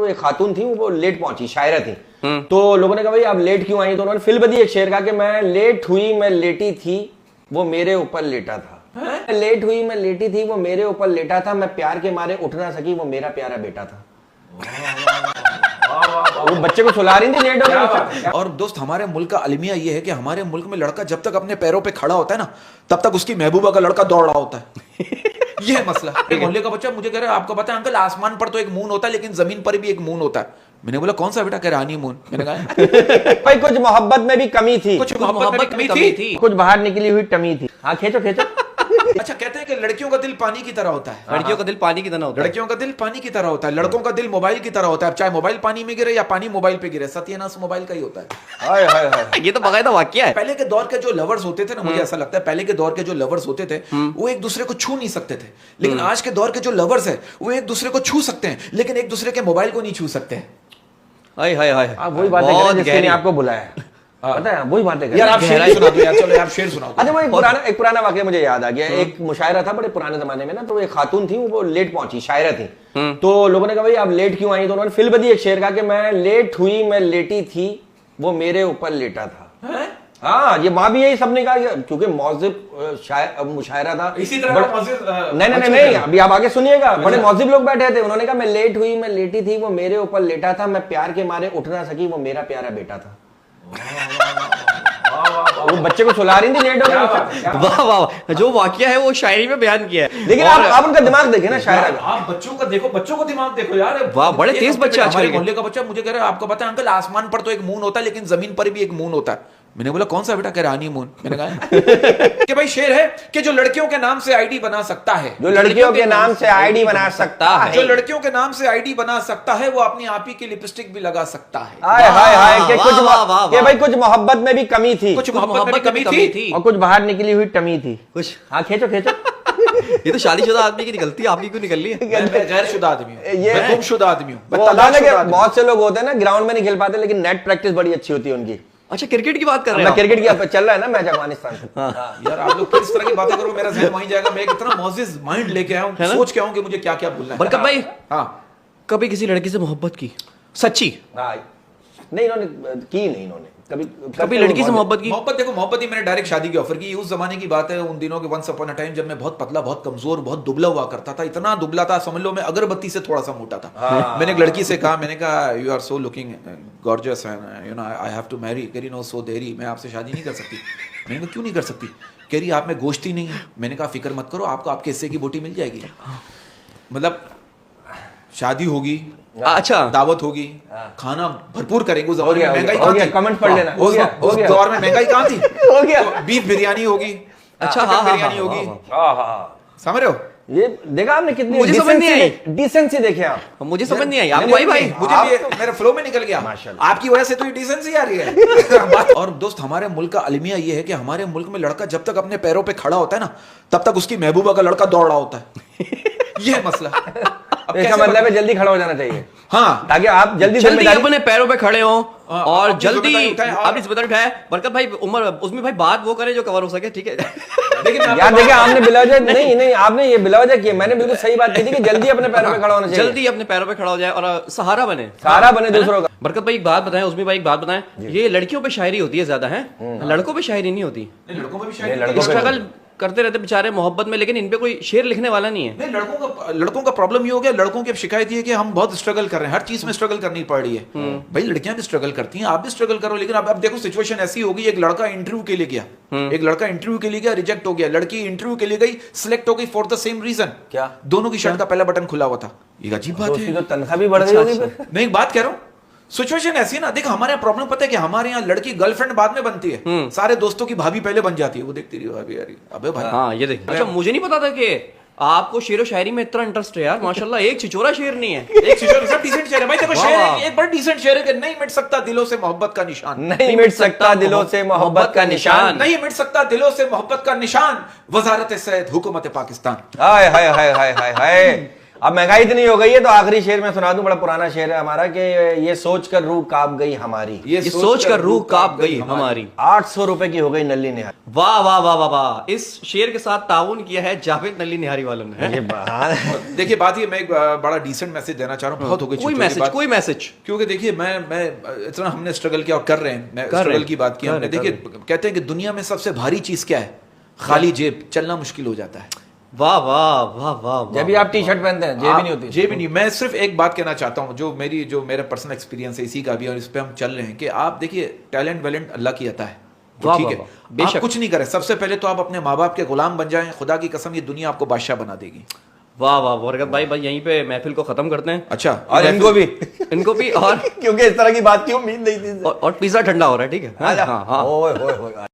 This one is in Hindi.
एक खातून थी, वो लेट पहुंची, शायरा थी। तो लोगों ने कहा भाई आप लेट क्यों आई, तो उन्होंने फिल बदी एक शेर कहा कि मैं लेट हुई मैं लेटी थी वो मेरे ऊपर लेटा था। लेट हुई मैं लेटी थी वो मेरे ऊपर लेटा था, मैं प्यार के मारे उठ ना सकी वो मेरा प्यारा बेटा था। वो बच्चे को सुला रही थी लेट हो गया। और दोस्त हमारे मुल्क का अलमिया ये है कि हमारे मुल्क में लड़का जब तक अपने पैरों पे खड़ा होता है ना, तब तक उसकी महबूबा का लड़का दौड़ रहा होता है। ये है मसला। एक मोहल्ले का बच्चा मुझे कह रहा है आपको पता है अंकल आसमान पर तो एक मून होता है लेकिन जमीन पर भी एक मून होता है। मैंने बोला कौन सा बेटा? कह रहा हनी मून। मैंने कहा भाई कुछ मोहब्बत में भी कमी थी, कुछ मोहब्बत में कमी थी, कुछ बाहर निकली हुई टमी थी। हाँ खींचो खींचो। अच्छा कहते हैं कि लड़कियों का दिल पानी की तरह होता है। लड़कियों का दिल पानी की तरह होता है। लड़कियों का दिल पानी की तरह होता है, लड़कों का दिल मोबाइल की तरह होता है। चाहे मोबाइल पानी में गिरे या पानी मोबाइल पे गिरे, सत्यानाश मोबाइल का ही होता है। हाय हाय हाय। ये तो बकायदा वाकया है। पहले के दौर के जो लवर्स होते थे ना, मुझे ऐसा लगता है पहले के दौर के जो लवर्स होते थे वो एक दूसरे को छू नहीं सकते थे, लेकिन आज के दौर के जो लवर्स है वो एक दूसरे को छू सकते हैं लेकिन एक दूसरे के मोबाइल को नहीं छू सकते हैं। हाय हाय हाय। वही बात है जिसने आपको बुलाया, पता है वही बात है यार। आप शेर सुना दो यार, चलो आप शेर सुनाओ। अच्छा वो एक पुराना वाकया मुझे याद आ गया। एक मुशायरा था बड़े पुराने जमाने में ना, तो एक खातून थी, वो लेट पहुंची, शायरा थी। तो लोगों ने कहा भाई आप लेट क्यों आई, तो उन्होंने फिल बदी एक शेर कहा कि मैं लेट हुई मैं लेटी थी वो मेरे ऊपर लेटा था। हाँ ये माँ भी यही सबने कहा, क्योंकि मौजिब मुशायरा था इसी तरह। नहीं अभी आप आगे सुनिएगा। बड़े मौजिब लोग बैठे थे, उन्होंने कहा मैं लेट हुई मैं लेटी थी वो मेरे ऊपर लेटा था, मैं प्यार के मारे उठ ना सकी वो मेरा प्यारा बेटा था। वो बच्चे को सुला रही थी लेट हो गया। वाह वाह, जो वाकया है वो शायरी में बयान किया है। लेकिन आप उनका दिमाग देखें ना शायरा का। आप बच्चों का देखो, बच्चों को दिमाग देखो यार। वाह बड़े तेज बच्चे आजकल के। मोहल्ले का बच्चा मुझे कह रहा है आपको पता है अंकल आसमान पर तो एक मून होता है लेकिन जमीन पर भी एक मून होता है। मैंने बोला कौन सा बेटा? कह रहा हनी मून। मैंने कहा कि भाई शेर है कि जो लड़कियों के नाम से आईडी बना सकता है, जो लड़कियों के नाम से आईडी बना सकता है, जो लड़कियों के नाम से आईडी बना सकता है वो अपनी आप ही की लिपस्टिक भी लगा सकता है। हाय हाय हाय। कि भाई कुछ मोहब्बत में भी कमी थी, कुछ मोहब्बत में भी कमी थी और कुछ बाहर निकली हुई टमी थी कुछ। हाँ खींचो खींचो। ये तो शादीशुदा आदमी की निकलती है, आपकी क्यों निकल रही है? मैं गैरशुदा आदमी हूं, ये मैं गुमशुदा आदमी हूं, मैं वो होता है ना तलाकशुदा कि आदमी हूं। बहुत से लोग होते हैं ना ग्राउंड में नहीं खेल पाते लेकिन नेट प्रैक्टिस बड़ी अच्छी होती है उनकी। अच्छा क्रिकेट की बात कर रहे मैं हैं? क्रिकेट की चल रहा है ना मैच अफगानिस्तान से। यार आप लोग किस तरह की बातें करो, मेरा ज़हन वहीं जाएगा। मैं एक इतना मौजिज माइंड लेके आया हूं, सोच के आऊं कि मुझे क्या क्या बोलना है। बरकत भाई, हाँ कभी किसी लड़की से मोहब्बत की सच्ची? नहीं इन्होंने की नहीं, इन्होंने कभी लड़की से मोहब्बत की? मोहब्बत देखो, मोहब्बत ही मैंने डायरेक्ट शादी की ऑफर की। उस जमाने की बात है, उन दिनों के वंस अपॉन अ टाइम जब मैं बहुत पतला, बहुत कमजोर, बहुत दुबला हुआ करता था। इतना दुबला था समझ लो मैं अगरबत्ती से थोड़ा सा मोटा था। मैंने एक लड़की से कहा, मैंने कहा you are so looking gorgeous and you know I have to marry. कह रही नो सो देरी, मैं आपसे शादी नहीं कर सकती। मैंने कहा क्यों नहीं कर सकती? कह रही आप में गोश्त ही नहीं है। मैंने कहा फिक्र मत करो, आपको आपके हिस्से की बोटी मिल जाएगी। मतलब शादी होगी, अच्छा दावत होगी, खाना भरपूर करेंगे। उस जमाने में महंगाई कहाँ थी? कमेंट पढ़ लेना। उस दौर में महंगाई कहाँ थी? हो गया। तो बीफ बिरयानी होगी, अच्छा चिकन बिरयानी होगी, समझ रहे हो? ये देखा आपने कितनी मुझे समझ नहीं आई। डिसेंसी देखे आप। मुझे समझ नहीं आई। आप भाई मुझे भी मेरे फ्लो में निकल गया। माशाल्लाह। आपकी वजह से तो ये डिसेंसी आ रही है। और दोस्त हमारे मुल्क का अलमिया ये है कि हमारे मुल्क में लड़का जब तक अपने पैरों पे खड़ा होता है ना, तब तक उसकी महबूबा का लड़का दौड़ रहा होता है। ये है मसला। इसका मतलब है जल्दी खड़ा हो जाना चाहिए। हाँ, ताकि आप जल्दी अपने पैरों पे खड़े हो और अपनी जल्दी जिम्मेदारी उठाएं। अपनी जिम्मेदारी उठाए। बरकत भाई उम्र उसमें भाई बात वो करे जो कवर हो सके, ठीक है? लेकिन यार देखिए आपने बिलावजा नहीं आपने ये बिलावजा किया। मैंने बिल्कुल सही बात की थी कि जल्दी अपने पैरों पे खड़ा होना चाहिए, जल्दी अपने पैरों पे खड़ा हो जाए और सहारा बने दूसरों का। बरकत भाई एक बात बताएं, उसमें भाई एक बात बताएं, ये लड़कियों पे शायरी होती है ज्यादा है, लड़कों पे शायरी नहीं होती। लड़कों में भी शायद स्ट्रगल करते रहते बेचारे मोहब्बत में, लेकिन इन पे कोई शेर लिखने वाला नहीं है। नहीं, लड़कों का प्रॉब्लम ये हो गया। लड़कों की अब शिकायत ये है कि हम बहुत स्ट्रगल कर रहे हैं, हर चीज में स्ट्रगल करनी पड़ रही है। भाई लड़कियां भी स्ट्रगल करती हैं, आप भी स्ट्रगल करो। लेकिन अब देखो सिचुएशन ऐसी होगी, एक लड़का इंटरव्यू के लिए गया, एक लड़का इंटरव्यू के लिए गया, रिजेक्ट हो गया। लड़की इंटरव्यू के लिए गई, सिलेक्ट हो गई फॉर द सेम रीजन। क्या? दोनों की शर्ट का पहला बटन खुला हुआ था। ये अजीब बात है। तो तनख्वाह भी बढ़ गई होगी फिर। नहीं, बात कह रहा हूँ, सिचुएशन ऐसी है ना। देख हमारे यहाँ प्रॉब्लम पता है कि हमारे यहाँ लड़की गर्लफ्रेंड बाद में बनती है, सारे दोस्तों की भाभी पहले बन जाती है। वो देखती रही भाभी यार, अबे भाई। हाँ ये देखिए। अच्छा मुझे नहीं पता था कि आपको शेर व शायरी में इतना इंटरेस्ट है यार, माशाल्लाह। एक छिचोरा शेर नहीं है, एक शेर, सब डिसेंट शेर है भाई। देखो शेर है, एक बड़ा डिसेंट शेर है कि नहीं मिट सकता दिलों से मोहब्बत का निशान, नहीं मिट सकता दिलों से मोहब्बत का निशान, नहीं मिट सकता दिलों से मोहब्बत का निशान, वजारत सैयद हुकूमत पाकिस्तान। हाय हाय हाय हाय हाय हाय। अब महंगाई इतनी हो गई है तो आखिरी शेर मैं सुना दूं, बड़ा पुराना शेर है हमारा कि ये सोच कर रूह कांप गई हमारी, ये सोच कर रूह कांप गई हमारी। 800 रुपए की हो गई नल्ली निहारी। वाह वाह वाह वाह वाह, इस शेर के साथ ताउन किया है जावेद नली निहारी वालों ने। ये बात देखिए बात ये, मैं एक बड़ा डिसेंट मैसेज देना चाह रहा हूँ, बहुत हो गई कोई छोटी मैसेज बात। कोई मैसेज। क्योंकि देखिए मैं इतना हमने स्ट्रगल किया और कर रहे हैं, मैं स्ट्रगल की बात की हमने। देखिए कहते हैं कि दुनिया में सबसे भारी चीज क्या है? खाली जेब, चलना मुश्किल हो जाता है। वाह वाह वाह वाह, जब भी आप टी शर्ट पहनते हैं जेब ही नहीं होती। जेब ही नहीं। मैं सिर्फ एक बात कहना चाहता हूँ, जो मेरा पर्सनल एक्सपीरियंस है इसी का भी, और इस पे हम चल रहे हैं कि आप देखिए टैलेंट वैलेंट अल्लाह की अता है, वाह, ठीक वाह, है, वाह, बेशक। आप कुछ नहीं करें, सबसे पहले तो आप अपने माँ बाप के गुलाम बन जाएं, खुदा की कसम ये दुनिया आपको बादशाह बना देगी। वाह वाह बरकत भाई, भाई यहीं पे महफिल को खत्म करते हैं। अच्छा, और इनको भी इनको भी, और क्योंकि इस तरह की बात की उम्मीद नहीं थी। और पिज्जा ठंडा हो रहा है, ठीक है। आजा। हाँ हाँ। ओए ओए ओए